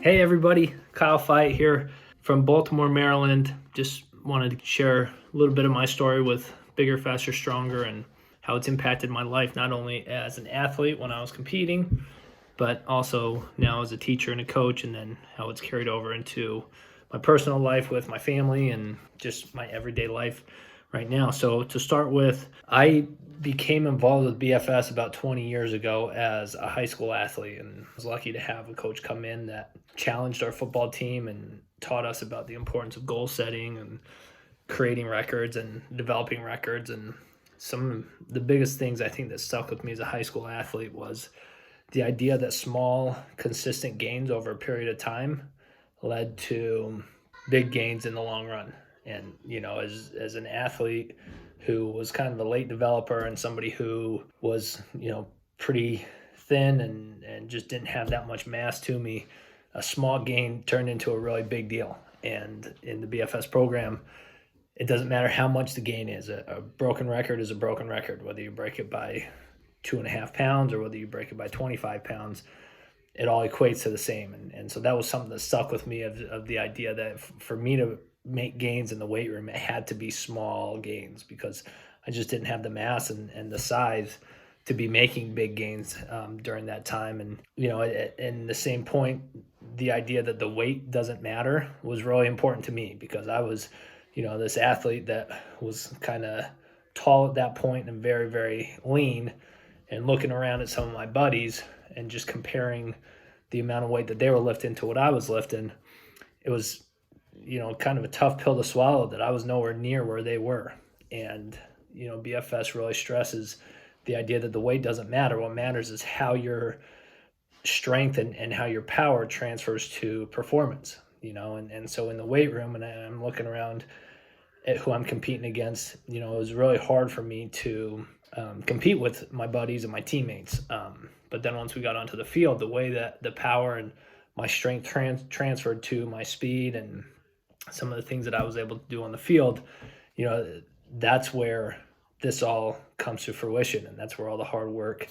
Hey everybody, Kyle Fiat here from Baltimore, Maryland. Just wanted to share a little bit of my story with Bigger, Faster, Stronger and how it's impacted my life, not only as an athlete when I was competing, but also now as a teacher and a coach, and then how it's carried over into my personal life with my family and just my everyday life right now. So to start with, I became involved with BFS about 20 years ago as a high school athlete, and I was lucky to have a coach come in that challenged our football team and taught us about the importance of goal setting and creating records and developing records. And some of the biggest things I think that stuck with me as a high school athlete was the idea that small, consistent gains over a period of time led to big gains in the long run. And, as an athlete who was kind of a late developer and somebody who was, pretty thin and just didn't have that much mass to me, a small gain turned into a really big deal. And in the BFS program, it doesn't matter how much the gain is. A broken record is a broken record, whether you break it by 2.5 pounds or whether you break it by 25 pounds, it all equates to the same. And so that was something that stuck with me of the idea that for me to make gains in the weight room, it had to be small gains because I just didn't have the mass and the size to be making big gains during that time. And, in the same point, the idea that the weight doesn't matter was really important to me because I was, this athlete that was kind of tall at that point and very, very lean, and looking around at some of my buddies and just comparing the amount of weight that they were lifting to what I was lifting, it was, kind of a tough pill to swallow that I was nowhere near where they were. And, BFS really stresses the idea that the weight doesn't matter. What matters is how your strength and how your power transfers to performance, and so in the weight room, and I'm looking around at who I'm competing against, it was really hard for me to compete with my buddies and my teammates. But then once we got onto the field, the way that the power and my strength transferred to my speed and some of the things that I was able to do on the field, that's where this all comes to fruition. And that's where all the hard work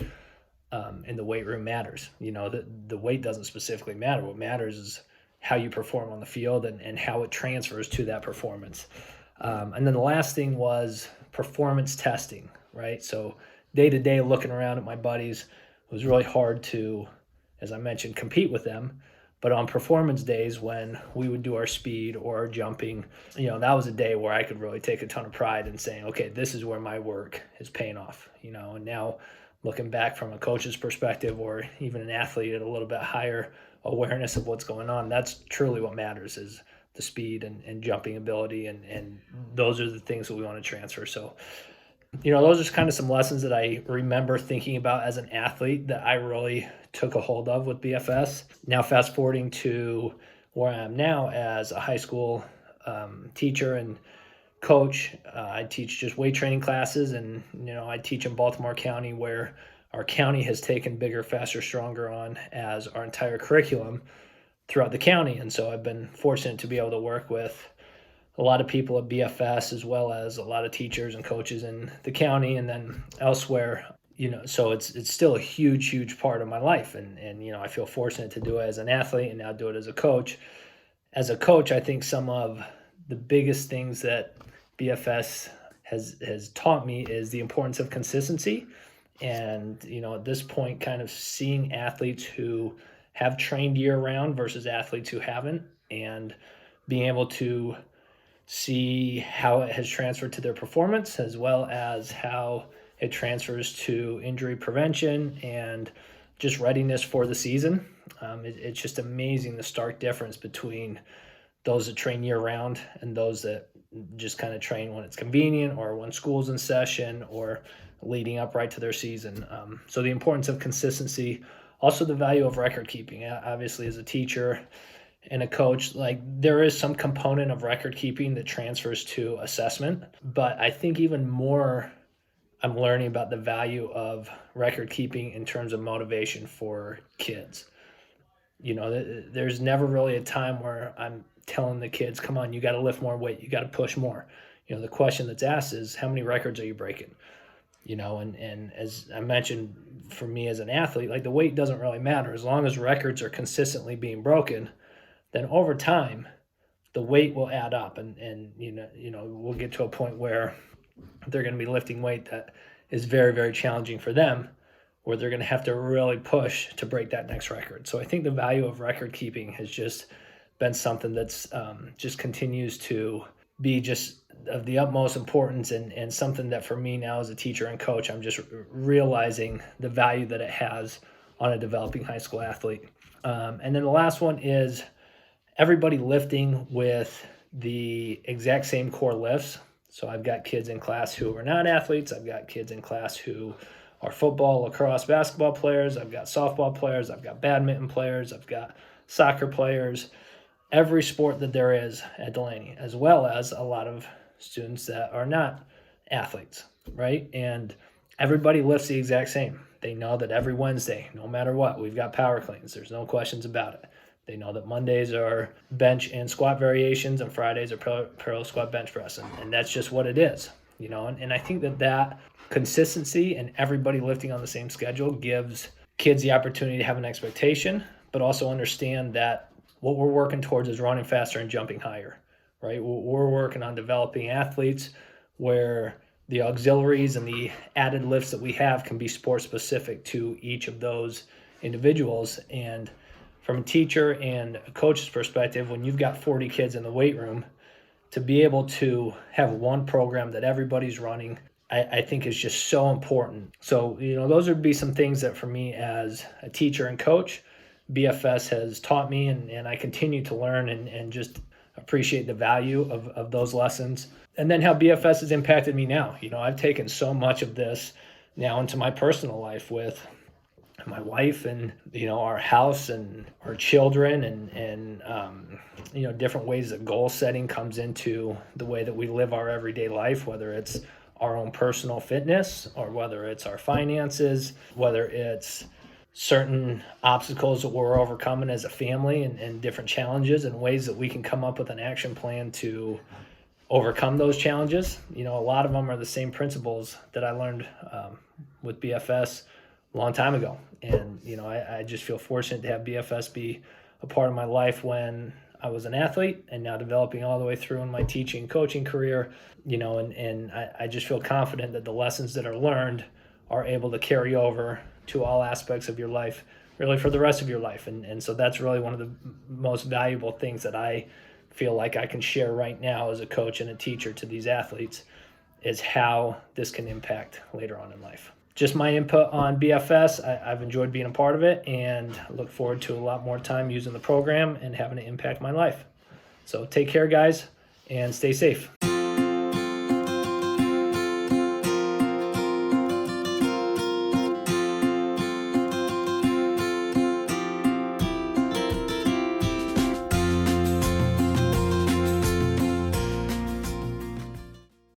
in the weight room matters. The weight doesn't specifically matter. What matters is how you perform on the field and how it transfers to that performance. And then the last thing was performance testing, right? So day to day looking around at my buddies, it was really hard to, as I mentioned, compete with them. But on performance days when we would do our speed or our jumping, that was a day where I could really take a ton of pride in saying, okay, this is where my work is paying off, and now looking back from a coach's perspective or even an athlete at a little bit higher awareness of what's going on, that's truly what matters is the speed and jumping ability. And those are the things that we want to transfer. So, those are kind of some lessons that I remember thinking about as an athlete that I really took a hold of with BFS. Now, fast forwarding to where I am now as a high school teacher and coach, I teach just weight training classes, and I teach in Baltimore County, where our county has taken Bigger, Faster, Stronger on as our entire curriculum throughout the county. And so I've been fortunate to be able to work with a lot of people at BFS, as well as a lot of teachers and coaches in the county and then elsewhere. So it's still a huge part of my life. And I feel fortunate to do it as an athlete and now do it as a coach. As a coach, I think some of the biggest things that BFS has taught me is the importance of consistency. And, at this point, kind of seeing athletes who have trained year round versus athletes who haven't, and being able to see how it has transferred to their performance as well as how it transfers to injury prevention and just readiness for the season. It's just amazing the stark difference between those that train year round and those that just kind of train when it's convenient or when school's in session or leading up right to their season. So the importance of consistency, also the value of record keeping. Obviously, as a teacher and a coach, there is some component of record keeping that transfers to assessment, but I think even more I'm learning about the value of record keeping in terms of motivation for kids. There's never really a time where I'm telling the kids, come on, you got to lift more weight, you got to push more. The question that's asked is, how many records are you breaking? And as I mentioned, for me as an athlete, the weight doesn't really matter as long as records are consistently being broken. then over time, the weight will add up, and we'll get to a point where they're going to be lifting weight that is very, very challenging for them, where they're going to have to really push to break that next record. So I think the value of record keeping has just been something that's just continues to be just of the utmost importance, and something that for me now as a teacher and coach, I'm just realizing the value that it has on a developing high school athlete. And then the last one is everybody lifting with the exact same core lifts. So I've got kids in class who are not athletes. I've got kids in class who are football, lacrosse, basketball players. I've got softball players. I've got badminton players. I've got soccer players. Every sport that there is at Delaney, as well as a lot of students that are not athletes, right? And everybody lifts the exact same. They know that every Wednesday, no matter what, we've got power cleans. There's no questions about it. They know that Mondays are bench and squat variations, and Fridays are parallel squat bench press, and that's just what it is, And I think that consistency and everybody lifting on the same schedule gives kids the opportunity to have an expectation, but also understand that what we're working towards is running faster and jumping higher, right? We're working on developing athletes where the auxiliaries and the added lifts that we have can be sport specific to each of those individuals. And from a teacher and a coach's perspective, when you've got 40 kids in the weight room, to be able to have one program that everybody's running, I think is just so important. So, those would be some things that for me as a teacher and coach, BFS has taught me, and I continue to learn and just appreciate the value of those lessons. And then how BFS has impacted me now. I've taken so much of this now into my personal life with my wife and, our house and our children and different ways that goal setting comes into the way that we live our everyday life, whether it's our own personal fitness or whether it's our finances, whether it's certain obstacles that we're overcoming as a family and different challenges and ways that we can come up with an action plan to overcome those challenges. A lot of them are the same principles that I learned with BFS a long time ago. And, I just feel fortunate to have BFS be a part of my life when I was an athlete and now developing all the way through in my teaching and coaching career, and I just feel confident that the lessons that are learned are able to carry over to all aspects of your life, really for the rest of your life. And so that's really one of the most valuable things that I feel like I can share right now as a coach and a teacher to these athletes, is how this can impact later on in life. Just my input on BFS. I've enjoyed being a part of it and look forward to a lot more time using the program and having it impact my life. So take care, guys, and stay safe.